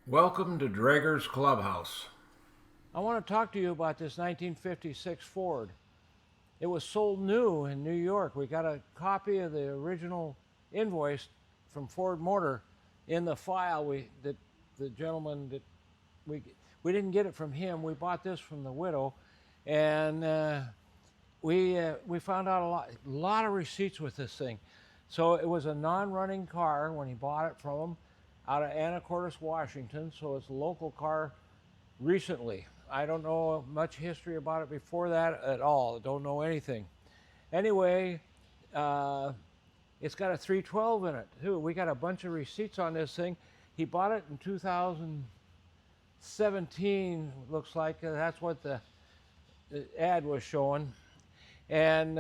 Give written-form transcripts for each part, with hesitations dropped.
Welcome to Drager's Clubhouse. I want to talk to you about this 1956 Ford. It was sold new in New York. We got a copy of the original invoice from Ford Motor in the file. The gentleman that we didn't get it from him. We bought this from the widow, and we found out a lot of receipts with this thing. So it was a non-running car when he bought it from him out of Anacortes, Washington. So it's a local car recently. I don't know much history about it before that at all. I don't know anything. Anyway, it's got a 312 in it too. We got a bunch of receipts on this thing. He bought it in 2017, looks like. That's what the ad was showing. And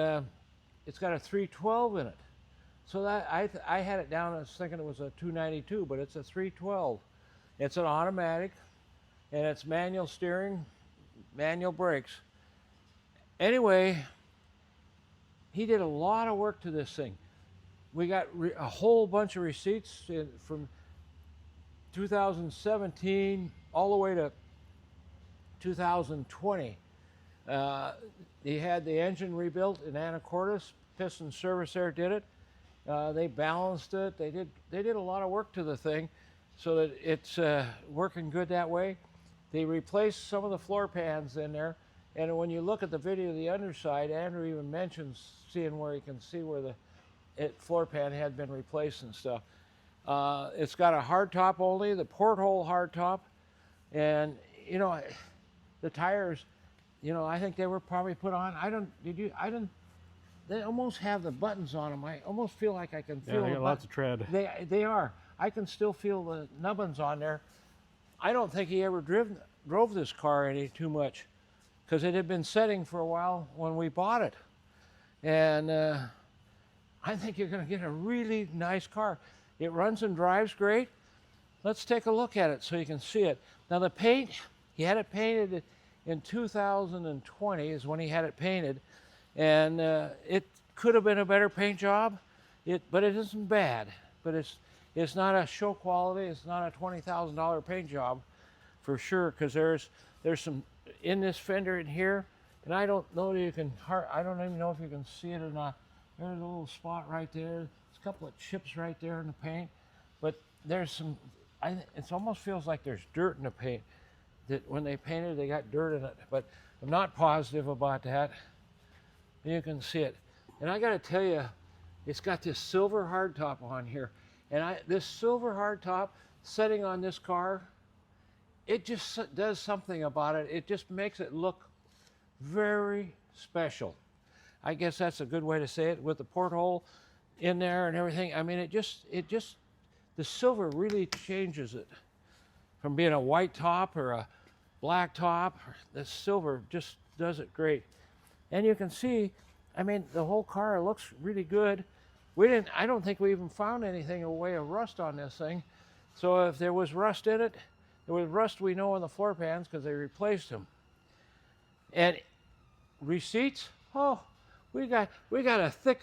it's got a 312 in it. So that I had it down, I was thinking it was a 292, but it's a 312. It's an automatic, and it's manual steering, manual brakes. Anyway, he did a lot of work to this thing. We got a whole bunch of receipts from 2017 all the way to 2020. He had the engine rebuilt in Anacortes. Piston Service there did it. They balanced it. They did a lot of work to the thing so that it's working good that way. They replaced some of the floor pans in there, and when you look at the video of the underside, Andrew even mentions seeing where you can see where the floor pan had been replaced and stuff. It's got a hardtop only, the Porthole hardtop, and you know the tires. You know, I think they were probably put on. They almost have the buttons on them. I almost feel like I can feel. Yeah, they got lots of tread. They are. I can still feel the nubbins on there. I don't think he ever drove this car any too much, because it had been setting for a while when we bought it, and I think you're going to get a really nice car. It runs and drives great. Let's take a look at it so you can see it. Now the paint, he had it painted in 2020 is when he had it painted. And it could have been a better paint job, but it isn't bad. But it's not a show quality. It's not a $20,000 paint job, for sure. Because there's some in this fender in here, and I don't know if you can. I don't even know if you can see it or not. There's a little spot right there. There's a couple of chips right there in the paint, but there's some. It almost feels like there's dirt in the paint. That when they painted, they got dirt in it. But I'm not positive about that. You can see it, and I got to tell you, it's got this silver hardtop on here, and this silver hardtop setting on this car, it just does something about it. It just makes it look very special. I guess that's a good way to say it, with the porthole in there and everything. I mean, the silver really changes it from being a white top or a black top. The silver just does it great. And you can see, I mean, the whole car looks really good. I don't think we even found anything in the way of rust on this thing. So if there was rust in it, there was rust we know in the floor pans because they replaced them. And receipts, oh, we got a thick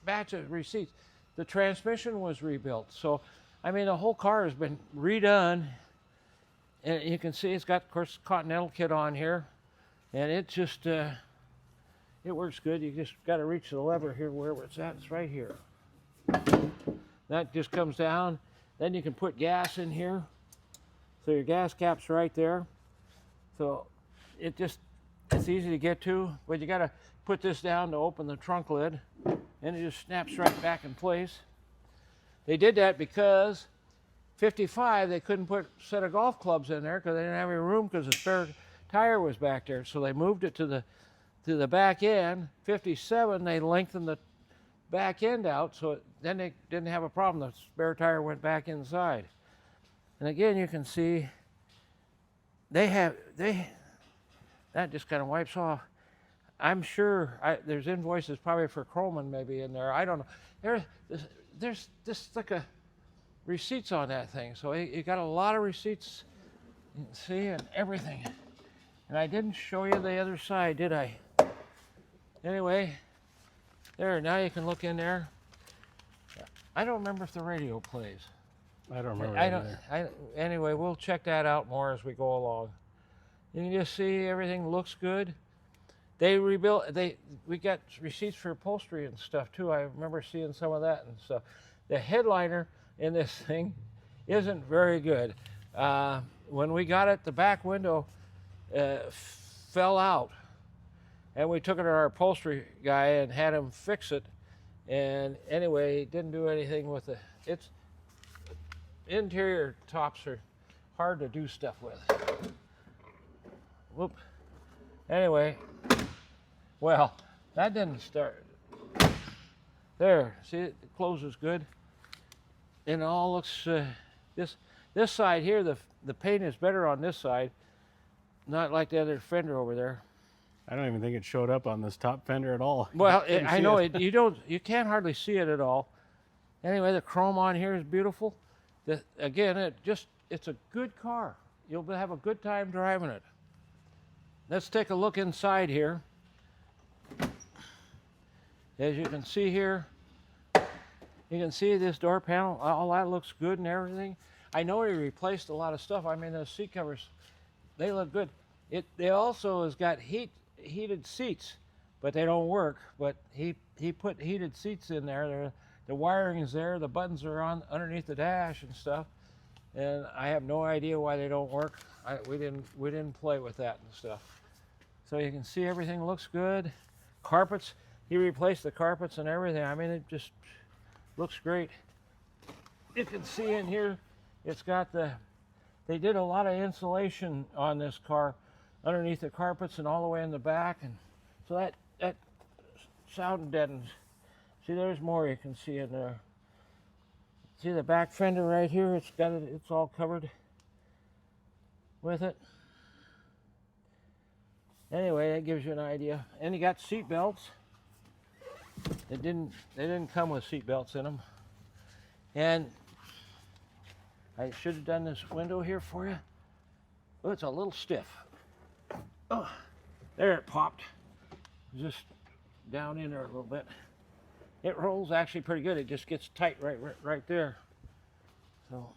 batch of receipts. The transmission was rebuilt. So, I mean, the whole car has been redone. And you can see it's got, of course, Continental kit on here. And it just, it works good. You just got to reach the lever here wherever it's at. It's right here. That just comes down. Then you can put gas in here. So your gas cap's right there. So it's easy to get to, but you got to put this down to open the trunk lid, and it just snaps right back in place. They did that because 55, they couldn't put a set of golf clubs in there because they didn't have any room because the spare tire was back there. So they moved it to the back end. 57, they lengthened the back end out, so then they didn't have a problem. The spare tire went back inside. And again, you can see that just kind of wipes off. I'm sure there's invoices probably for Croman maybe in there. I don't know. There's just like a receipts on that thing. So you got a lot of receipts, you can see, and everything. And I didn't show you the other side, did I? Anyway, there, now you can look in there. I don't remember if the radio plays. I don't remember. I don't. Anyway, we'll check that out more as we go along. You can just see everything looks good. They rebuilt. We got receipts for upholstery and stuff too. I remember seeing some of that and stuff. The headliner in this thing isn't very good. When we got it, the back window fell out, and we took it to our upholstery guy and had him fix it. And anyway, he didn't do anything with it. Its interior tops are hard to do stuff with. Whoop. Anyway, well, that didn't start. There, see, it closes good. And it all looks, this side here, the paint is better on this side, not like the other fender over there. I don't even think it showed up on this top fender at all. Well, I know it. You can't hardly see it at all. Anyway, the chrome on here is beautiful. Again, it's a good car. You'll have a good time driving it. Let's take a look inside here. As you can see here, you can see this door panel, all that looks good and everything. I know he replaced a lot of stuff. I mean, those seat covers, they look good. They also has got heated seats, but they don't work. But he put heated seats in there. The wiring is there. The buttons are on underneath the dash and stuff. And I have no idea why they don't work. We didn't play with that and stuff. So you can see everything looks good. Carpets, he replaced the carpets and everything. I mean, it just looks great. You can see in here, it's got they did a lot of insulation on this car underneath the carpets and all the way in the back. And so that sound deadens. See, there's more you can see in there. See the back fender right here? It's all covered with it. Anyway, that gives you an idea. And you got seat belts. They didn't come with seat belts in them. And I should have done this window here for you. Oh, it's a little stiff. Oh, there it popped. Just down in there a little bit. It rolls actually pretty good. It just gets tight right there. So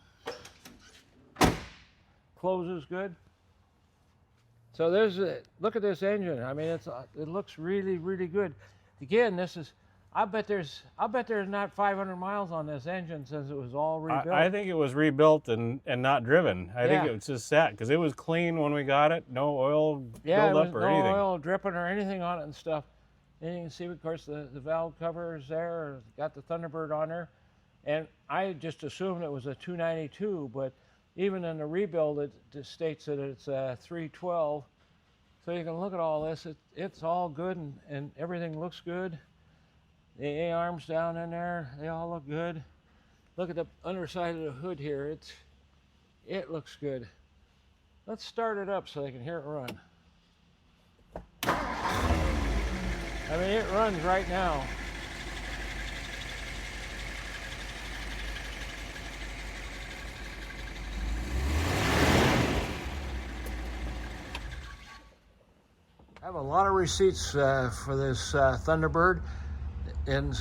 closes good. So look at this engine. I mean, it looks really, really good. Again, I bet there's not 500 miles on this engine since it was all rebuilt. I think it was rebuilt and not driven. I think it was just sat because it was clean when we got it. No oil buildup or anything. No oil dripping or anything on it and stuff. And you can see, of course, the valve cover is there. Got the Thunderbird on there. And I just assumed it was a 292, but even in the rebuild, it states that it's a 312. So you can look at all this. It's all good and everything looks good. The A-arms down in there, they all look good. Look at the underside of the hood here. It looks good. Let's start it up so they can hear it run. I mean, it runs right now. I have a lot of receipts for this Thunderbird in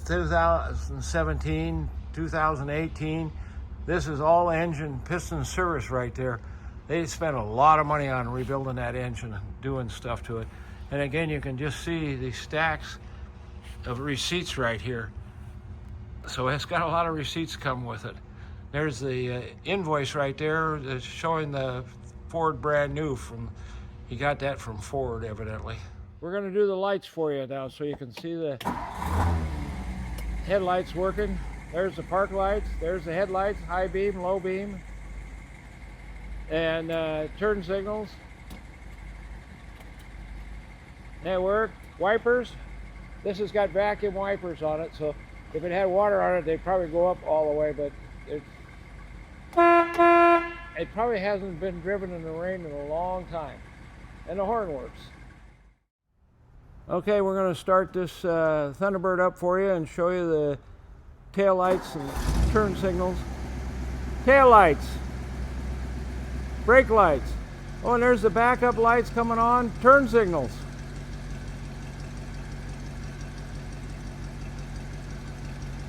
2017, 2018. This is all engine piston service right there. They spent a lot of money on rebuilding that engine and doing stuff to it. And again, you can just see the stacks of receipts right here. So it's got a lot of receipts come with it. There's the invoice right there that's showing the Ford brand new he got that from Ford, evidently. We're gonna do the lights for you now so you can see the headlights working. There's the park lights, there's the headlights, high beam, low beam, and turn signals. They work. Wipers, this has got vacuum wipers on it, so if it had water on it, they'd probably go up all the way, but it probably hasn't been driven in the rain in a long time. And the horn works. Okay, we're going to start this Thunderbird up for you and show you the tail lights and turn signals. Tail lights, brake lights. Oh, and there's the backup lights coming on. Turn signals.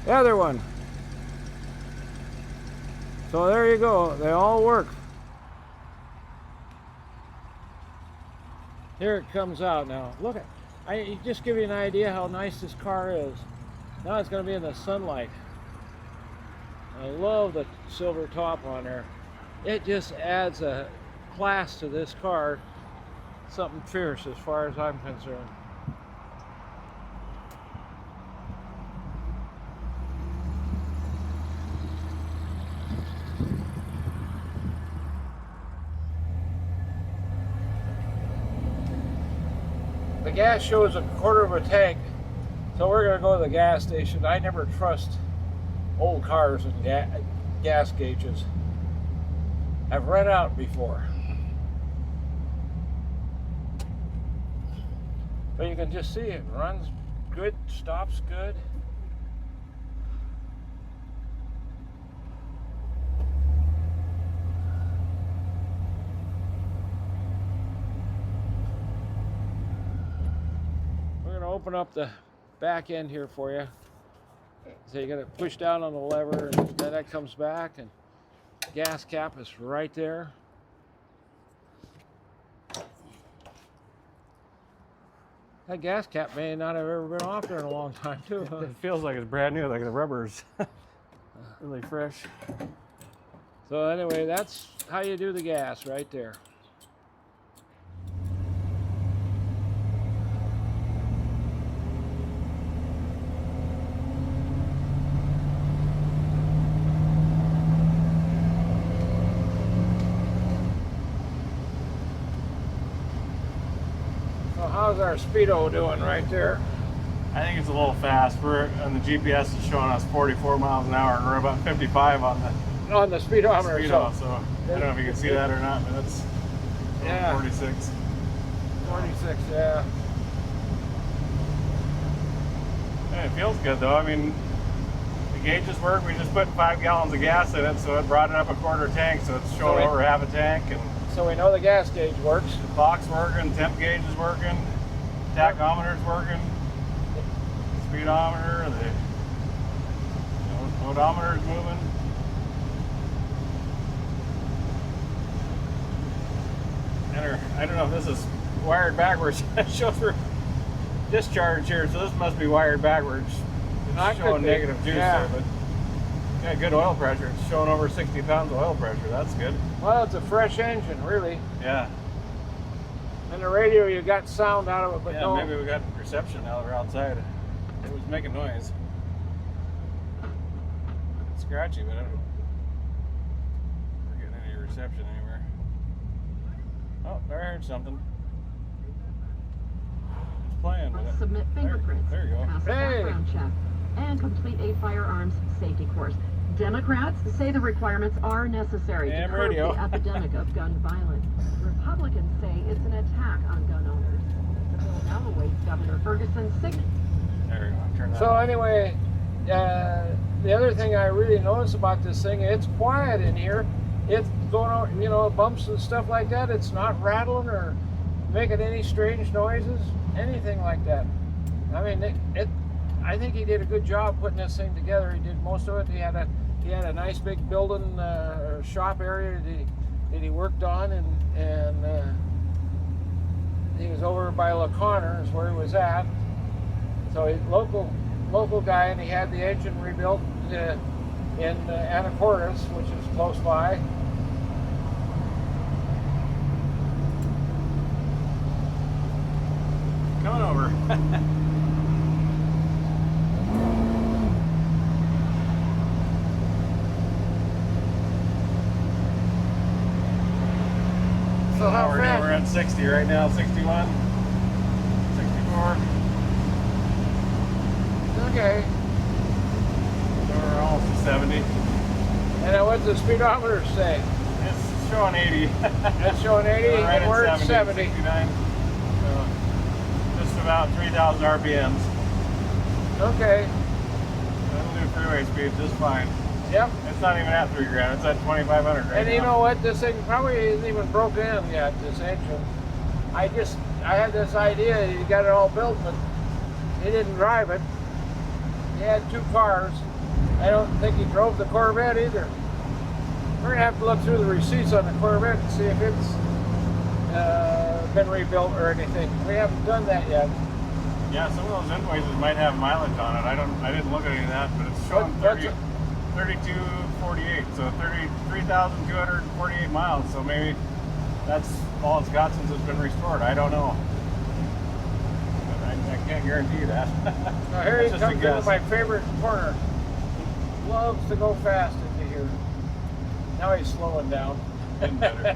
The other one. So there you go. They all work. Here it comes out now. Look at, just give you an idea how nice this car is. Now it's going to be in the sunlight. I love the silver top on there. It just adds a class to this car. Something fierce as far as I'm concerned. The gas shows 1/4 of a tank, so we're going to go to the gas station. I never trust old cars and gas gauges. I've run out before. But you can just see it runs good, stops good. Open up the back end here for you. So you got to push down on the lever, and then that comes back, and gas cap is right there. That gas cap may not have ever been off there in a long time too. Huh? It feels like it's brand new, like the rubber's really fresh. So anyway, that's how you do the gas right there. How's our speedo doing right there? I think it's a little fast. We're on the GPS is showing us 44 miles an hour, and we're about 55 on the speedometer. Speedo, so I don't know if you can see that or not, but it's 46. 46, yeah. It feels good though. I mean, the gauges work. We just put 5 gallons of gas in it, so it brought it up 1/4 tank, so it's showing over half a tank. And so we know the gas gauge works. The clock's working, temp gauge is working, tachometer's working, speedometer, the odometer's moving. I don't know if this is wired backwards. It shows for discharge here, so this must be wired backwards. It's showing negative juice there, but yeah, good oil pressure. It's showing over 60 pounds of oil pressure. That's good. Well, it's a fresh engine, really. Yeah. And the radio, you got sound out of it, but no. Maybe we got reception now that we're outside. It was making noise. It's scratchy, but I don't know if we're getting any reception anywhere. Oh, there I heard something. It's playing. Let's submit fingerprints. There you go. Pass a background check and complete a firearms safety course. Democrats say the requirements are necessary to curb the epidemic of gun violence. Republicans say it's an attack on gun owners. The bill now awaits Governor Ferguson's signature. There you go. Turn that so on. Anyway, the other thing I really notice about this thing, it's quiet in here. It's going on, you know, bumps and stuff like that. It's not rattling or making any strange noises, anything like that. I mean, I think he did a good job putting this thing together. He did most of it. He had a nice big building shop area that he worked on, and he was over by LaConner is where he was at. So he's local guy, and he had the engine rebuilt in Anacortes, which is close by. Coming over. So how we're fast? We're at 60 right now, 61, 64. Okay. So we're almost to 70. And then what's the speedometer say? It's showing 80. It's showing 80, right and we're at 70. 69. So just about 3,000 RPMs. Okay. That'll do freeway speed just fine. Yep. It's not even at 3 grand. It's at 2,500 right now. And you know what? This thing probably isn't even broken in yet, this engine. I had this idea, he got it all built, but he didn't drive it. He had 2 cars. I don't think he drove the Corvette either. We're gonna have to look through the receipts on the Corvette and see if it's been rebuilt or anything. We haven't done that yet. Yeah, some of those invoices might have mileage on it. I didn't look at any of that, but it's showing 3248, so 33,248 miles. So maybe that's all it's got since it's been restored. I don't know. I can't guarantee that. Now here he comes into my favorite corner. He loves to go fast into here. Now he's slowing down. Getting better.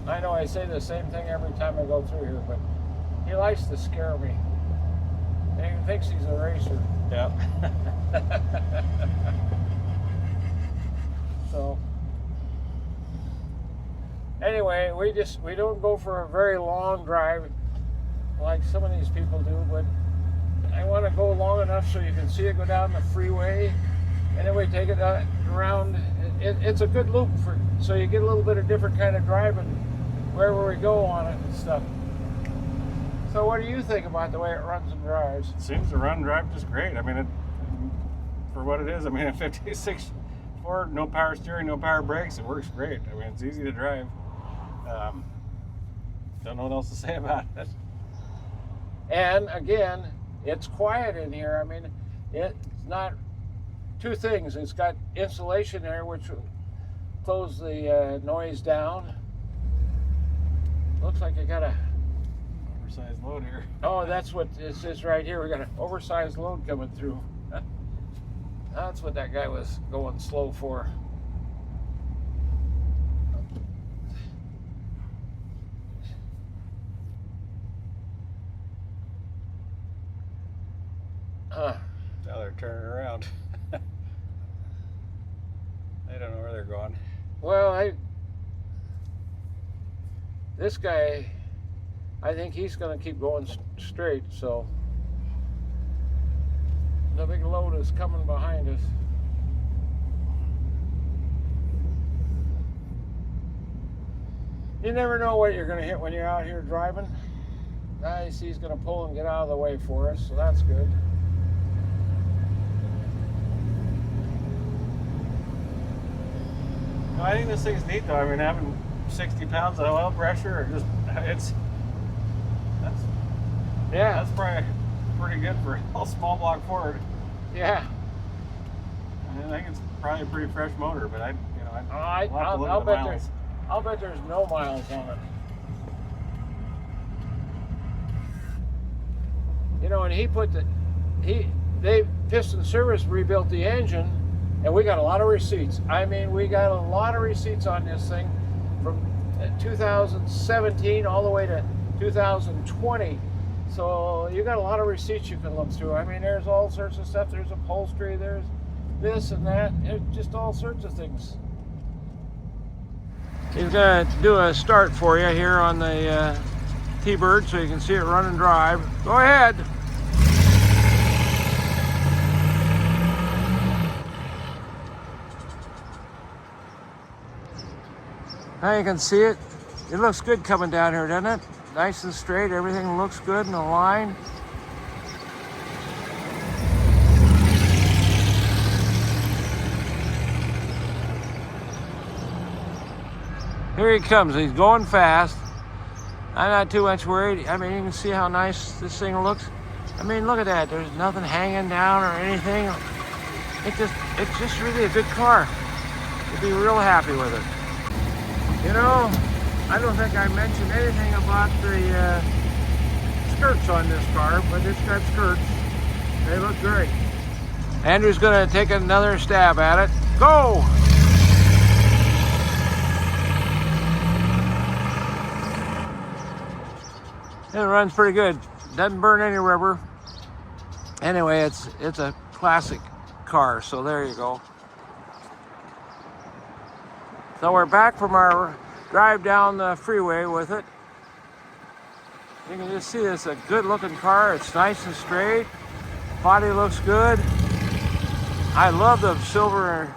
I know I say the same thing every time I go through here, but he likes to scare me. And he thinks he's a racer. Yep. So anyway, we don't go for a very long drive like some of these people do, but I want to go long enough so you can see it go down the freeway, and then we take it around. It's a good loop so you get a little bit of different kind of driving wherever we go on it and stuff. So what do you think about the way it runs and drives? It seems to run and drive just great. I mean, for what it is, I mean, a 56 Ford, no power steering, no power brakes, it works great. I mean, it's easy to drive. Don't know what else to say about it. And again, it's quiet in here. I mean, it's not two things. It's got insulation there, which will close the noise down. Looks like you got a Oversized load here. Oh, that's what this is right here. We got an oversized load coming through. That's what that guy was going slow for. Now they're turning around. I don't know where they're going. Well, this guy, I think he's going to keep going straight, so the big load is coming behind us. You never know what you're going to hit when you're out here driving. Nice, he's going to pull and get out of the way for us, so that's good. I think this thing's neat though. I mean, having 60 pounds of oil pressure, or that's probably pretty good for a small block Ford. Yeah. I think it's probably a pretty fresh motor, but I'll bet there's no miles on it. You know, and they Piston Service rebuilt the engine, and we got a lot of receipts. I mean, we got a lot of receipts on this thing from 2017 all the way to 2020. So you got a lot of receipts you can look through. I mean, there's all sorts of stuff. There's upholstery, there's this and that. It's just all sorts of things. He's gonna do a start for you here on the T-Bird so you can see it run and drive. Go ahead. Now you can see it. It looks good coming down here, doesn't it? Nice and straight. Everything looks good in a line. Here he comes. He's going fast. I'm not too much worried. I mean, you can see how nice this thing looks. I mean, look at that. There's nothing hanging down or anything. It's just really a good car. You'll be real happy with it. You know, I don't think I mentioned anything about the skirts on this car, but it's got skirts. They look great. Andrew's gonna take another stab at it. Go! It runs pretty good. Doesn't burn any rubber. Anyway, it's a classic car, so there you go. So we're back from our drive down the freeway with it. You can just see it's a good looking car. It's nice and straight. Body looks good. I love the silver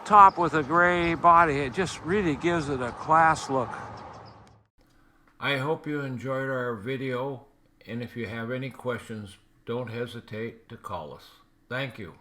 top with a gray body. It just really gives it a class look. I hope you enjoyed our video, and if you have any questions, don't hesitate to call us. Thank you.